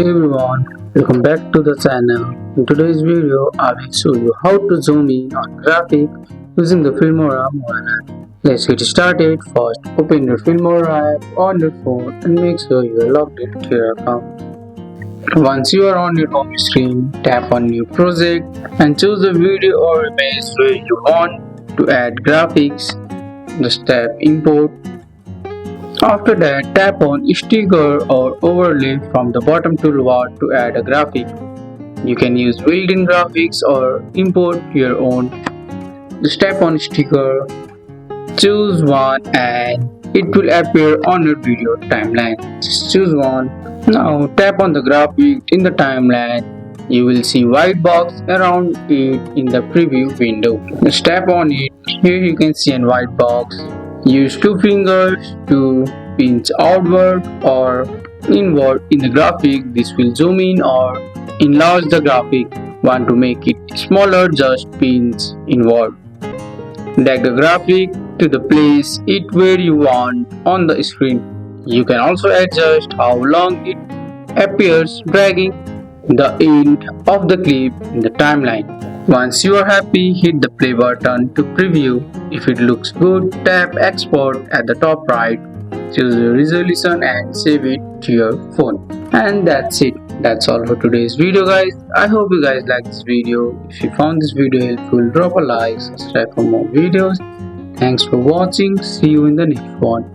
Hey everyone, welcome back to the channel. In today's video, I will show you how to zoom in on graphic using the Filmora mobile app. Let's get started. First, open your Filmora app on your phone and make sure you are logged into your account. Once you are on your home screen, tap on New Project and choose the video or image where you want to add graphics. Just tap Import. After that, tap on sticker or overlay from the bottom toolbar to add a graphic. You can use built-in graphics or import your own. Just tap on sticker, choose one and it will appear on your video timeline. Just choose one. Now tap on the graphic in the timeline. You will see white box around it in the preview window. Just tap on it. Here you can see a white box. Use two fingers to pinch outward or inward in the graphic. This will zoom in or enlarge the graphic. Want to make it smaller, just pinch inward. Drag the graphic to the place it where you want on the screen. You can also adjust how long it appears, dragging the end of the clip in the timeline. Once you are happy, hit the play button to preview. If it looks good, tap export at the top right, choose your resolution and save it to your phone. And that's it. That's all for today's video guys. I hope you guys like this video. If you found this video helpful, drop a like, subscribe for more videos. Thanks for watching. See you in the next one.